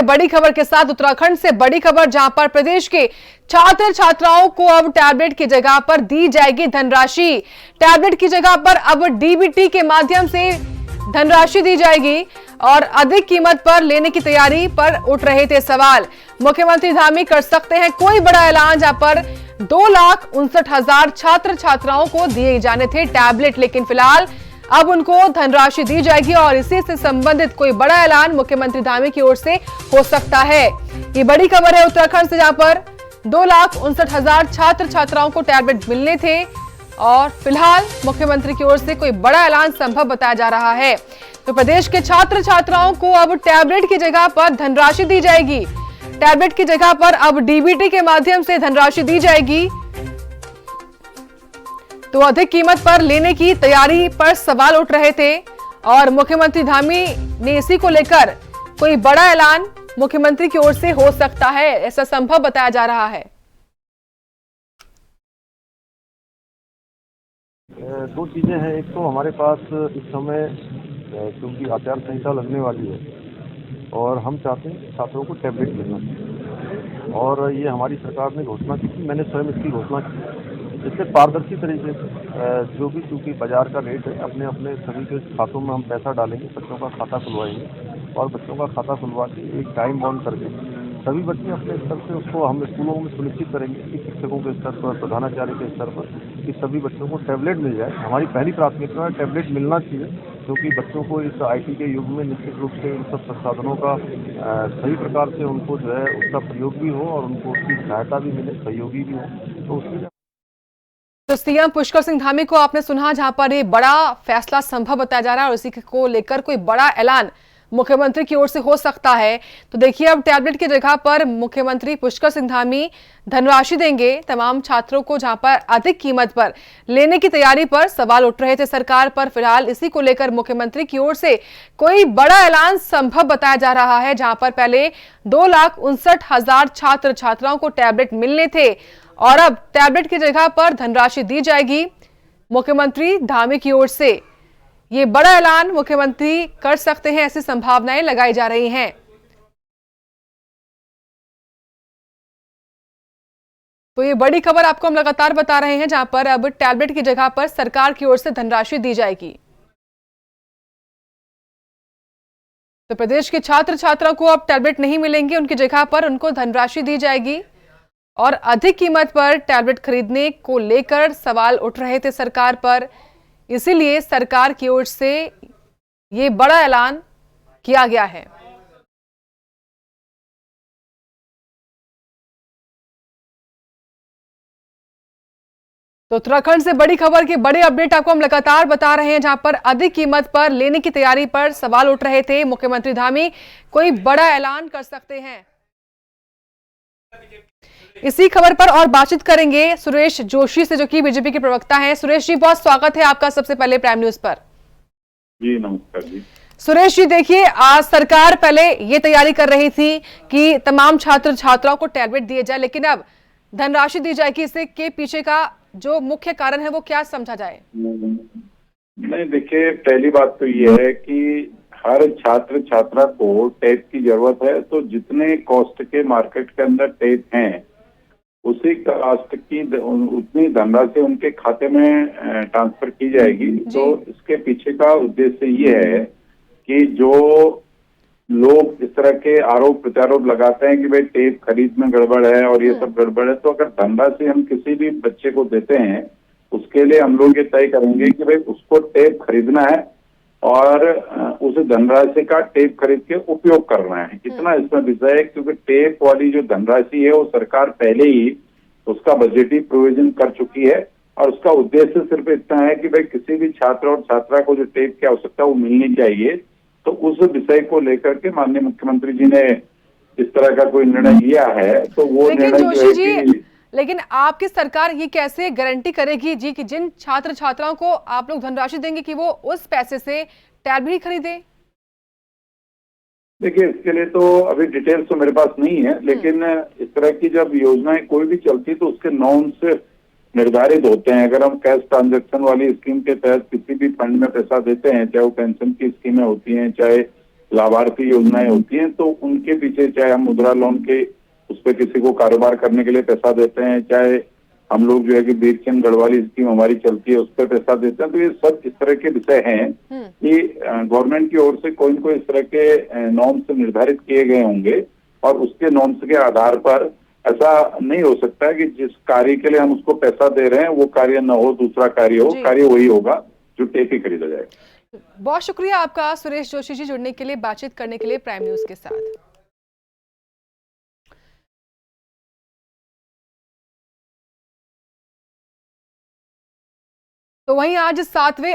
बड़ी खबर के साथ उत्तराखंड से बड़ी खबर, जहां पर प्रदेश के छात्र छात्राओं को अब टैबलेट की जगह पर दी जाएगी धनराशि। टैबलेट की जगह पर अब डीबीटी के माध्यम से धनराशि दी जाएगी और अधिक कीमत पर लेने की तैयारी पर उठ रहे थे सवाल। मुख्यमंत्री धामी कर सकते हैं कोई बड़ा ऐलान, जहां पर 2,59,000 छात्र छात्राओं को दिए जाने थे टैबलेट, लेकिन फिलहाल अब उनको धनराशि दी जाएगी और इसी से संबंधित कोई बड़ा ऐलान मुख्यमंत्री धामी की ओर से हो सकता है। ये बड़ी खबर है उत्तराखंड से, जहां पर 2,59,000 छात्र छात्राओं को टैबलेट मिलने थे और फिलहाल मुख्यमंत्री की ओर से कोई बड़ा ऐलान संभव बताया जा रहा है। तो प्रदेश के छात्र छात्राओं को अब टैबलेट की जगह पर धनराशि दी जाएगी। टैबलेट की जगह पर अब डीबीटी के माध्यम से धनराशि दी जाएगी, तो अधिक कीमत पर लेने की तैयारी पर सवाल उठ रहे थे और मुख्यमंत्री धामी ने इसी को लेकर कोई बड़ा ऐलान मुख्यमंत्री की ओर से हो सकता है, ऐसा संभव बताया जा रहा है। दो चीजें हैं। एक तो हमारे पास इस समय क्योंकि आचार संहिता लगने वाली है और हम चाहते हैं छात्रों को टैबलेट मिलना चाहिए और ये हमारी सरकार ने घोषणा की थी, मैंने स्वयं इसकी घोषणा की। इससे पारदर्शी तरीके से जो भी चूंकि बाजार का रेट है, अपने अपने सभी के खातों में हम पैसा डालेंगे, बच्चों का खाता खुलवाएंगे और बच्चों का खाता खुलवा के एक टाइम बाउंड करके सभी बच्चे अपने स्तर से उसको हम स्कूलों में सुनिश्चित करेंगे कि शिक्षकों के स्तर पर, प्रधानाचार्य के स्तर पर कि सभी बच्चों को टैबलेट मिल जाए। हमारी पहली प्राथमिकता है टैबलेट मिलना चाहिए, क्योंकि बच्चों को इस आईटी के युग में निश्चित रूप से इन सब संसाधनों का सही प्रकार से उनको जो है उसका प्रयोग भी हो और उनको उसकी सहायता भी मिले, सहयोगी भी हो। तो उसकी तो सीएम पुष्कर सिंह धामी को आपने सुना, जहां पर ये बड़ा फैसला संभव बताया जा रहा है और इसी को लेकर कोई बड़ा ऐलान मुख्यमंत्री की ओर से हो सकता है। तो देखिए, अब टैबलेट की जगह पर मुख्यमंत्री पुष्कर सिंह धामी धनराशि देंगे तमाम छात्रों को, जहां पर अधिक कीमत पर लेने की तैयारी पर सवाल उठ रहे थे सरकार पर। फिलहाल इसी को लेकर मुख्यमंत्री की ओर से कोई बड़ा ऐलान संभव बताया जा रहा है, जहां पर पहले 2,59,000 छात्र छात्राओं को टैबलेट मिलने थे और अब टैबलेट की जगह पर धनराशि दी जाएगी मुख्यमंत्री धामी की ओर से। ये बड़ा ऐलान मुख्यमंत्री कर सकते हैं, ऐसी संभावनाएं लगाई जा रही हैं। तो ये बड़ी खबर आपको हम लगातार बता रहे हैं, जहां पर अब टैबलेट की जगह पर सरकार की ओर से धनराशि दी जाएगी। तो प्रदेश के छात्र छात्राओं को अब टैबलेट नहीं मिलेंगे, उनकी जगह पर उनको धनराशि दी जाएगी और अधिक कीमत पर टैबलेट खरीदने को लेकर सवाल उठ रहे थे सरकार पर, इसीलिए सरकार की ओर से ये बड़ा ऐलान किया गया है। तो उत्तराखंड से बड़ी खबर के बड़े अपडेट आपको हम लगातार बता रहे हैं, जहां पर अधिक कीमत पर लेने की तैयारी पर सवाल उठ रहे थे। मुख्यमंत्री धामी कोई बड़ा ऐलान कर सकते हैं। इसी खबर पर और बातचीत करेंगे सुरेश जोशी से, जो कि बीजेपी के प्रवक्ता हैं। सुरेश जी, बहुत स्वागत है आपका सबसे पहले प्राइम न्यूज पर। जी नमस्कार जी। सुरेश जी, देखिए, आज सरकार पहले ये तैयारी कर रही थी कि तमाम छात्र छात्राओं को टैबलेट दिए जाए, लेकिन अब धनराशि दी जाएगी। इससे के पीछे का जो मुख्य कारण है वो क्या समझा जाए? नहीं, देखिए, पहली बात तो ये है कि हर छात्र छात्रा को टेप की जरूरत है, तो जितने कॉस्ट के मार्केट के अंदर टेप हैं उसी कास्ट की उतनी धनराशि उनके खाते में ट्रांसफर की जाएगी। तो इसके पीछे का उद्देश्य ये है कि जो लोग इस तरह के आरोप प्रत्यारोप लगाते हैं कि भाई टेप खरीद में गड़बड़ है और ये सब गड़बड़ है, तो अगर धनराशि हम किसी भी बच्चे को देते हैं उसके लिए हम लोग ये तय करेंगे कि भाई उसको टेप खरीदना है और उस धनराशि का टेप खरीद के उपयोग करना है। इतना इसमें विषय है, क्योंकि टेप वाली जो धनराशि है वो सरकार पहले ही उसका बजटीय प्रोविजन कर चुकी है और उसका उद्देश्य सिर्फ इतना है कि भाई किसी भी छात्र और छात्रा को जो टेप की आवश्यकता है वो मिलनी चाहिए। तो उस विषय को लेकर के माननीय मुख्यमंत्री जी ने इस तरह का कोई निर्णय लिया है। तो वो निर्णय जो है कि लेकिन आपकी सरकार ये कैसे गारंटी करेगी जी कि जिन छात्र छात्राओं को आप लोग धनराशि देंगे कि वो उस पैसे से टैबलेट खरीदे? देखिए, इसके लिए तो अभी डिटेल्स तो मेरे पास नहीं है, लेकिन इस तरह की जब योजनाएं कोई भी चलती तो उसके नॉर्म्स निर्धारित होते हैं। अगर हम कैश ट्रांजैक्शन वाली स्कीम के तहत किसी भी फंड में पैसा देते हैं, चाहे वो पेंशन की स्कीमें होती हैं, चाहे लाभार्थी योजनाएं होती हैं, तो उनके पीछे चाहे हम मुद्रा लोन के उस पर किसी को कारोबार करने के लिए पैसा देते हैं, चाहे हम लोग जो है कि बीरचंद गढ़वाली स्कीम हमारी चलती है उस पर पैसा देते हैं, तो ये सब इस तरह के विषय हैं कि गवर्नमेंट की ओर से कोई न कोई इस तरह के नॉर्म्स निर्धारित किए गए होंगे और उसके नॉर्म्स के आधार पर ऐसा नहीं हो सकता है कि जिस कार्य के लिए हम उसको पैसा दे रहे हैं वो कार्य न हो, दूसरा कार्य हो। कार्य वही होगा जो टेप ही खरीदा जाएगा। बहुत शुक्रिया आपका सुरेश जोशी जी, जुड़ने के लिए, बातचीत करने के लिए प्राइम न्यूज के साथ। तो वहीं आज 7वें